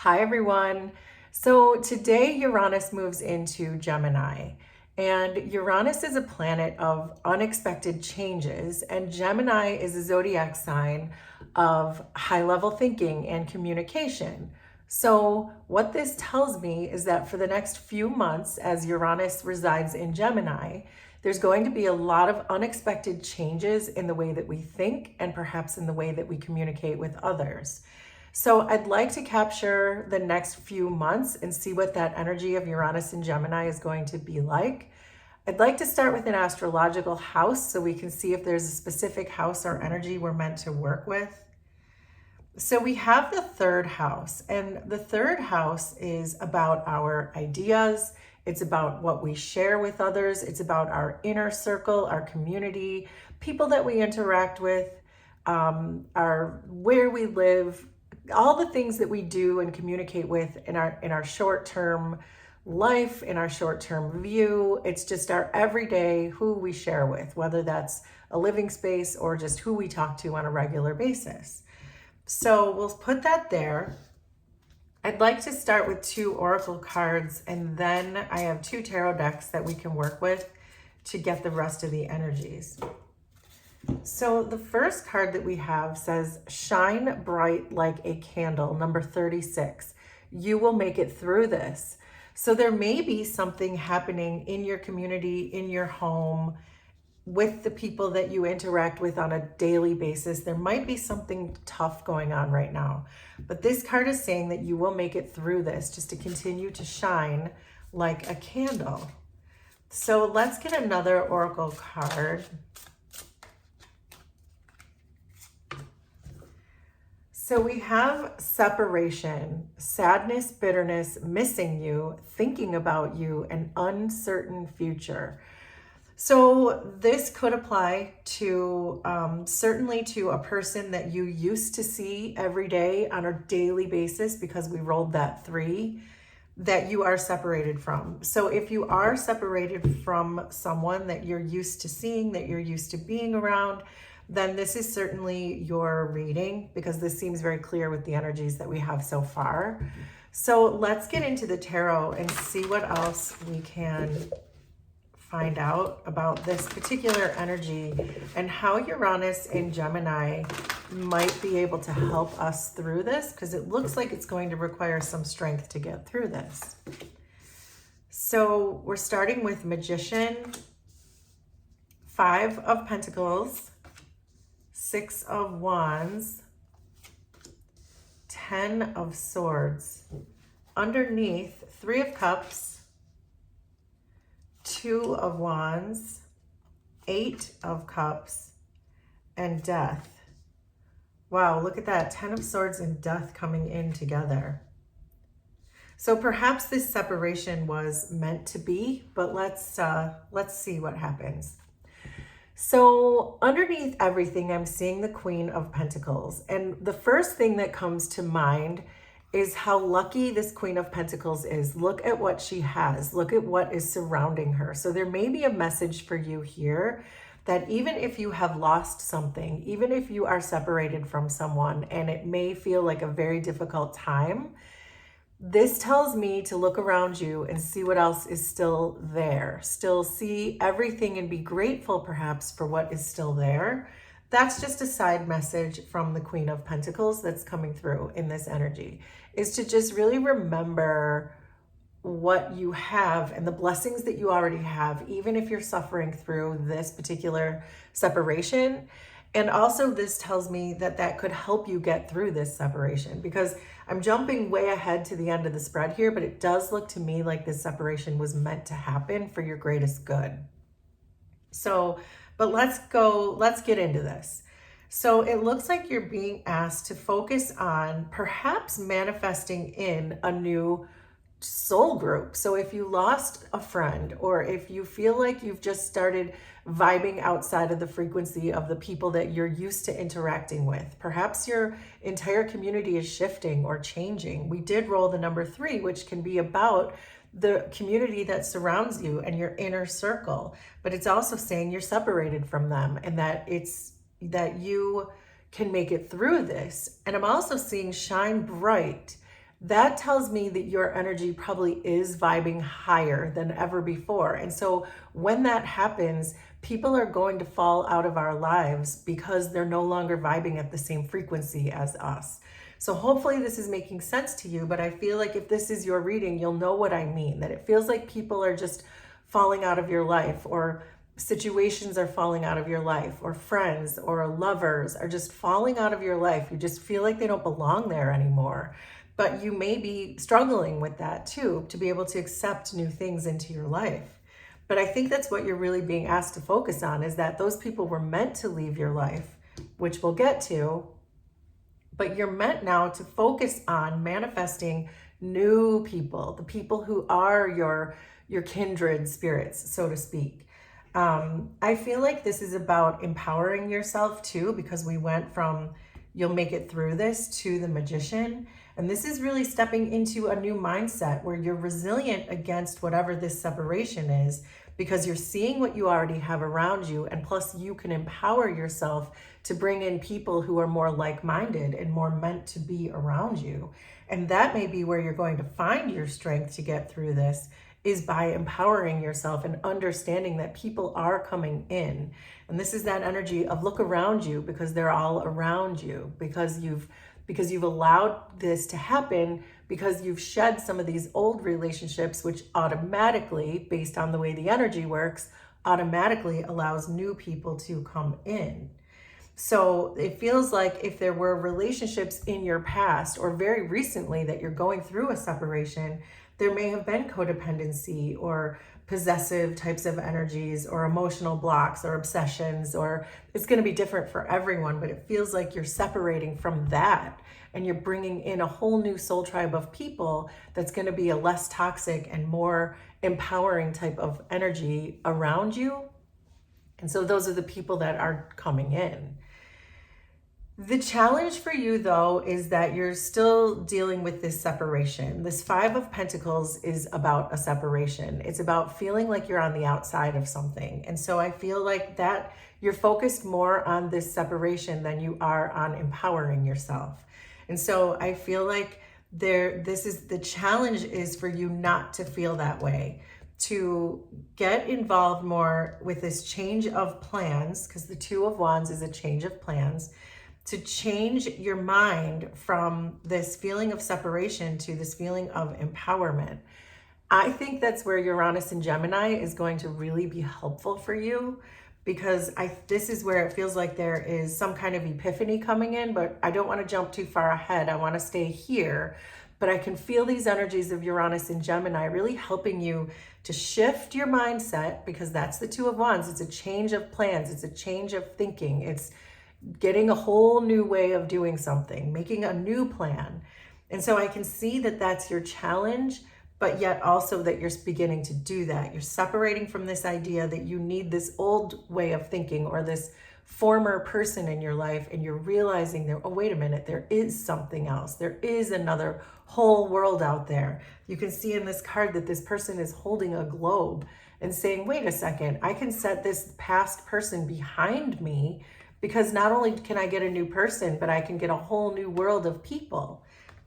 Hi, everyone. So today Uranus moves into Gemini, and Uranus is a planet of unexpected changes, and Gemini is a zodiac sign of high level thinking and communication. So, what this tells me is that for the next few months, as Uranus resides in Gemini, there's going to be a lot of unexpected changes in the way that we think and perhaps in the way that we communicate with others. So I'd like to capture the next few months and see what that energy of Uranus and Gemini is going to be like. I'd like to start with an astrological house so we can see if there's a specific house or energy we're meant to work with. So we have the third house, and the third house is about our ideas. It's about what we share with others. It's about our inner circle, our community, people that we interact with, our where we live, all the things that we do and communicate with in our short-term life, in our short-term view. It's just our everyday, who we share with, whether that's a living space or just who we talk to on a regular basis. So we'll put that there. I'd like to start with 2 oracle cards, and then I have 2 tarot decks that we can work with to get the rest of the energies. So the first card that we have says, shine bright like a candle, number 36. You will make it through this. So there may be something happening in your community, in your home, with the people that you interact with on a daily basis. There might be something tough going on right now. But this card is saying that you will make it through this, just to continue to shine like a candle. So let's get another oracle card. So we have separation, sadness, bitterness, missing you, thinking about you, an uncertain future. So this could apply to certainly to a person that you used to see every day on a daily basis, because we rolled that 3, that you are separated from. So if you are separated from someone that you're used to seeing, that you're used to being around, then this is certainly your reading, because this seems very clear with the energies that we have so far. So let's get into the tarot and see what else we can find out about this particular energy and how Uranus in Gemini might be able to help us through this, because it looks like it's going to require some strength to get through this. So we're starting with Magician, 5 of Pentacles, 6 of Wands, 10 of Swords. Underneath, 3 of Cups, 2 of Wands, 8 of Cups, and Death. Wow, look at that, 10 of Swords and Death coming in together. So perhaps this separation was meant to be, but let's see what happens. So underneath everything, I'm seeing the Queen of Pentacles. And the first thing that comes to mind is how lucky this Queen of Pentacles is. Look at what she has. Look at what is surrounding her. So there may be a message for you here that even if you have lost something, even if you are separated from someone, and it may feel like a very difficult time, this tells me to look around you and see what else is still there. Still see everything and be grateful perhaps for what is still there. That's just a side message from the Queen of Pentacles that's coming through in this energy, is to just really remember what you have and the blessings that you already have, even if you're suffering through this particular separation. And also this tells me that that could help you get through this separation, because I'm jumping way ahead to the end of the spread here, but it does look to me like this separation was meant to happen for your greatest good. So, but let's get into this. So it looks like you're being asked to focus on perhaps manifesting in a new soul group. So if you lost a friend, or if you feel like you've just started vibing outside of the frequency of the people that you're used to interacting with, perhaps your entire community is shifting or changing. We did roll the number 3, which can be about the community that surrounds you and your inner circle, but it's also saying you're separated from them, and that you can make it through this. And I'm also seeing shine bright. that tells me that your energy probably is vibing higher than ever before. And so when that happens, people are going to fall out of our lives because they're no longer vibing at the same frequency as us. So hopefully this is making sense to you, but I feel like if this is your reading, you'll know what I mean, that it feels like people are just falling out of your life, or situations are falling out of your life, or friends or lovers are just falling out of your life. You just feel like they don't belong there anymore. But you may be struggling with that too, to be able to accept new things into your life. But I think that's what you're really being asked to focus on, is that those people were meant to leave your life, which we'll get to, but you're meant now to focus on manifesting new people, the people who are your kindred spirits, so to speak. I feel like this is about empowering yourself too, because we went from you'll make it through this to the Magician. And this is really stepping into a new mindset where you're resilient against whatever this separation is, because you're seeing what you already have around you. And plus you can empower yourself to bring in people who are more like-minded and more meant to be around you. And that may be where you're going to find your strength to get through this, is by empowering yourself and understanding that people are coming in. And this is that energy of look around you, because they're all around you, because you've allowed this to happen, because you've shed some of these old relationships, which automatically, based on the way the energy works, automatically allows new people to come in. So it feels like if there were relationships in your past or very recently that you're going through a separation, there may have been codependency or possessive types of energies or emotional blocks or obsessions, or it's going to be different for everyone, but it feels like you're separating from that and you're bringing in a whole new soul tribe of people that's going to be a less toxic and more empowering type of energy around you. And so those are the people that are coming in. The challenge for you, though, is that you're still dealing with this separation. This Five of Pentacles is about a separation. It's about feeling like you're on the outside of something. And so I feel like that you're focused more on this separation than you are on empowering yourself. And so I feel like the challenge is for you not to feel that way, to get involved more with this change of plans, because the Two of Wands is a change of plans, to change your mind from this feeling of separation to this feeling of empowerment. I think that's where Uranus and Gemini is going to really be helpful for you, because this is where it feels like there is some kind of epiphany coming in, but I don't want to jump too far ahead. I want to stay here, but I can feel these energies of Uranus and Gemini really helping you to shift your mindset, because that's the Two of Wands. It's a change of plans. It's a change of thinking. It's getting a whole new way of doing something, making a new plan. And so I can see that that's your challenge, but yet also that you're beginning to do that. You're separating from this idea that you need this old way of thinking or this former person in your life, and you're realizing that, oh, wait a minute, there is something else. There is another whole world out there. You can see in this card that this person is holding a globe and saying, wait a second, I can set this past person behind me, because not only can I get a new person, but I can get a whole new world of people.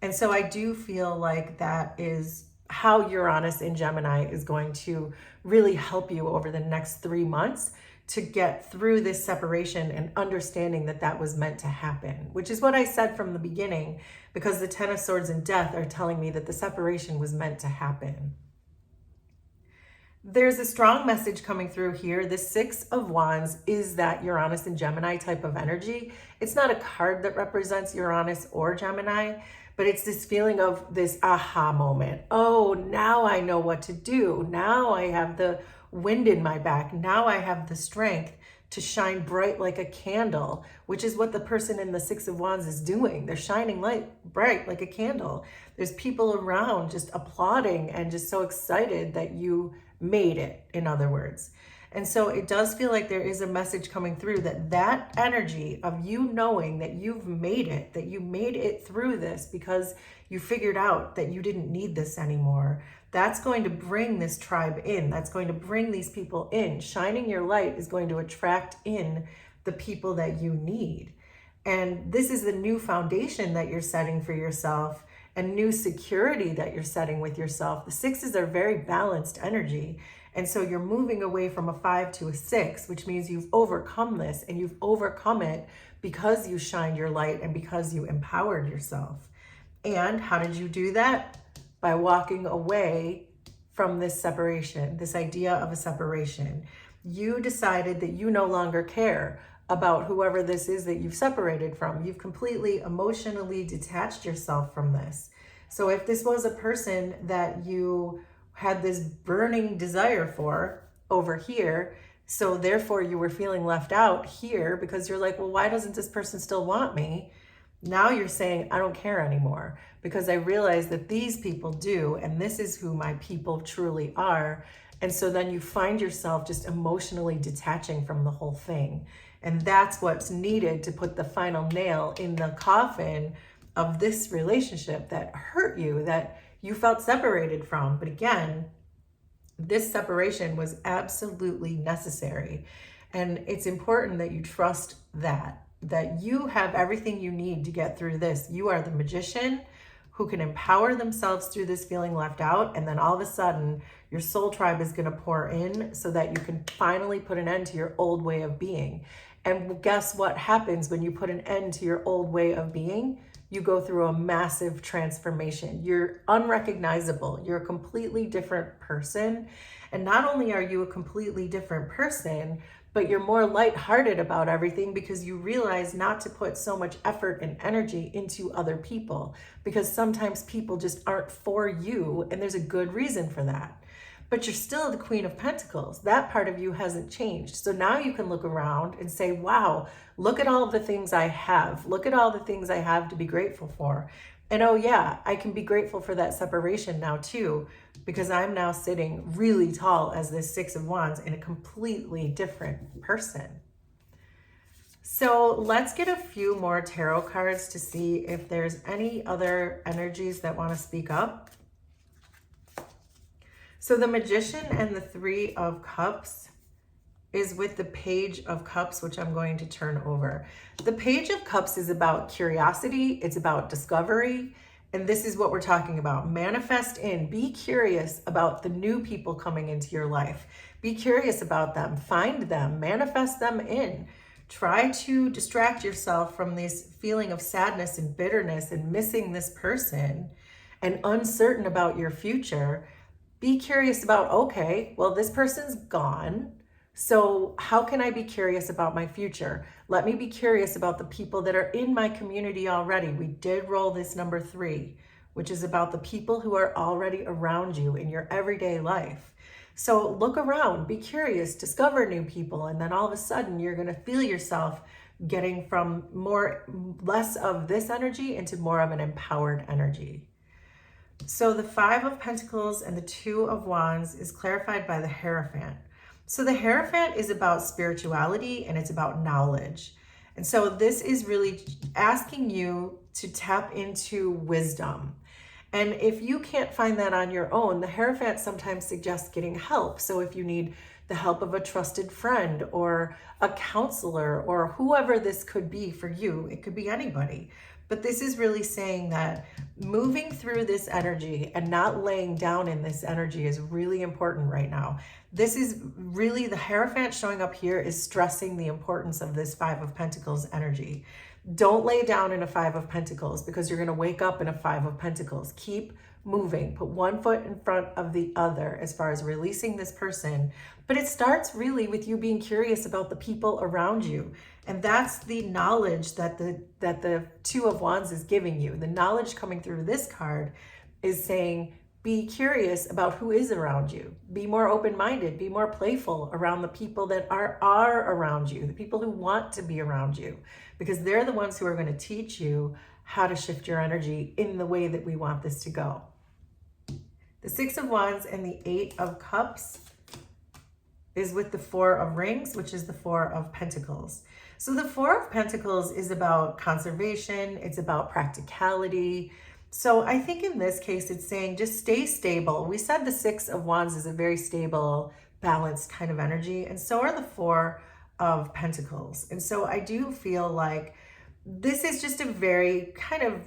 And so I do feel like that is how Uranus in Gemini is going to really help you over the next 3 months to get through this separation and understanding that that was meant to happen, which is what I said from the beginning, because the Ten of Swords and Death are telling me that the separation was meant to happen. There's a strong message coming through here. The Six of Wands is that Uranus and Gemini type of energy. It's not a card that represents Uranus or Gemini, but it's this feeling of this aha moment. Oh, now I know what to do. Now I have the wind in my back. Now I have the strength to shine bright like a candle, which is what the person in the Six of Wands is doing. They're shining bright like a candle. There's people around just applauding and just so excited that you made it, in other words. And so it does feel like there is a message coming through that energy of you knowing that you've made it, that you made it through this because you figured out that you didn't need this anymore. That's going to bring this tribe in. That's going to bring these people in. Shining your light is going to attract in the people that you need. And this is the new foundation that you're setting for yourself. and new security that you're setting with yourself. The sixes are very balanced energy. And so you're moving away from a 5 to a 6, which means you've overcome this, and you've overcome it because you shined your light and because you empowered yourself. And how did you do that? By walking away from this separation, this idea of a separation. You decided that you no longer care about whoever this is that you've separated from. You've completely emotionally detached yourself from this. So if this was a person that you had this burning desire for over here, so therefore you were feeling left out here because you're like, well, why doesn't this person still want me? Now you're saying, I don't care anymore because I realize that these people do, and this is who my people truly are. And so then you find yourself just emotionally detaching from the whole thing. And that's what's needed to put the final nail in the coffin of this relationship that hurt you, that you felt separated from. But again, this separation was absolutely necessary. And it's important that you trust that you have everything you need to get through this. You are the magician who can empower themselves through this feeling left out. And then all of a sudden, your soul tribe is going to pour in so that you can finally put an end to your old way of being. And guess what happens when you put an end to your old way of being? You go through a massive transformation. You're unrecognizable. You're a completely different person. And not only are you a completely different person, but you're more lighthearted about everything because you realize not to put so much effort and energy into other people, because sometimes people just aren't for you, and there's a good reason for that. But you're still the Queen of Pentacles. That part of you hasn't changed. So now you can look around and say, wow, look at all of the things I have. Look at all the things I have to be grateful for. And oh yeah, I can be grateful for that separation now too, because I'm now sitting really tall as this Six of Wands in a completely different person. So let's get a few more tarot cards to see if there's any other energies that want to speak up. So the Magician and the Three of Cups is with the Page of Cups, which I'm going to turn over. The Page of Cups is about curiosity. It's about discovery. And this is what we're talking about. Manifest in. Be curious about the new people coming into your life. Be curious about them. Find them. Manifest them in. Try to distract yourself from this feeling of sadness and bitterness and missing this person and uncertain about your future. Be curious about, okay, well, this person's gone. So how can I be curious about my future? Let me be curious about the people that are in my community already. We did roll this number 3, which is about the people who are already around you in your everyday life. So look around, be curious, discover new people, and then all of a sudden you're going to feel yourself getting from less of this energy into more of an empowered energy. So the Five of Pentacles and the Two of Wands is clarified by the Hierophant. So the Hierophant is about spirituality and it's about knowledge. And so this is really asking you to tap into wisdom. And if you can't find that on your own, the Hierophant sometimes suggests getting help. So if you need the help of a trusted friend or a counselor or whoever this could be for you, it could be anybody. But this is really saying that moving through this energy and not laying down in this energy is really important right now. This is really, the Hierophant showing up here is stressing the importance of this Five of Pentacles energy. Don't lay down in a Five of Pentacles because you're going to wake up in a Five of Pentacles. Keep moving. Put one foot in front of the other as far as releasing this person. But it starts really with you being curious about the people around you. And that's the knowledge that the Two of Wands is giving you. The knowledge coming through this card is saying, be curious about who is around you. Be more open-minded, be more playful around the people that are around you, the people who want to be around you, because they're the ones who are going to teach you how to shift your energy in the way that we want this to go. The Six of Wands and the Eight of Cups is with the Four of Rings, which is the Four of Pentacles. So the Four of Pentacles is about conservation, it's about practicality. So I think in this case, it's saying just stay stable. We said the Six of Wands is a very stable, balanced kind of energy, and so are the Four of Pentacles. And so I do feel like this is just a very kind of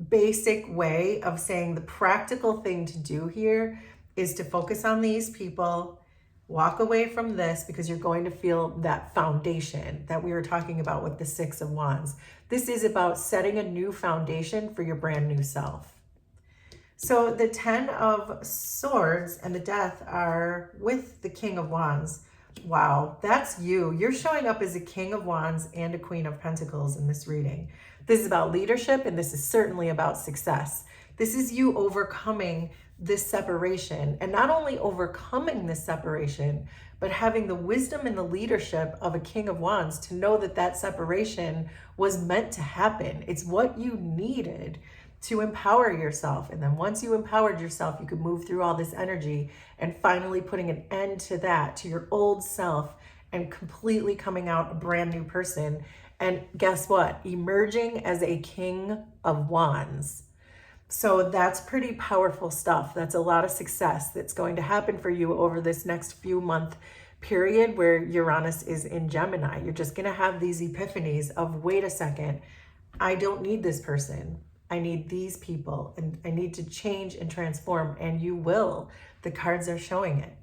basic way of saying the practical thing to do here is to focus on these people, walk away from this, because you're going to feel that foundation that we were talking about with the Six of Wands. This is about setting a new foundation for your brand new self. So the 10 of Swords and the Death are with the King of Wands. Wow, that's you. You're showing up as a King of Wands and a Queen of Pentacles in this reading. This is about leadership, and this is certainly about success. This is you overcoming this separation, and not only overcoming this separation, but having the wisdom and the leadership of a King of Wands to know that that separation was meant to happen. It's what you needed to empower yourself. And then once you empowered yourself, you could move through all this energy and finally putting an end to that, to your old self, and completely coming out a brand new person. And guess what? Emerging as a King of Wands. So that's pretty powerful stuff. That's a lot of success that's going to happen for you over this next few month period where Uranus is in Gemini. You're just going to have these epiphanies of, wait a second, I don't need this person. I need these people, and I need to change and transform, and you will. The cards are showing it.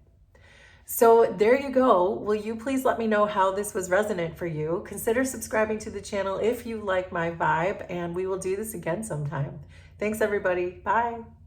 So there you go. Will you please let me know how this was resonant for you? Consider subscribing to the channel if you like my vibe, and we will do this again sometime. Thanks, everybody. Bye.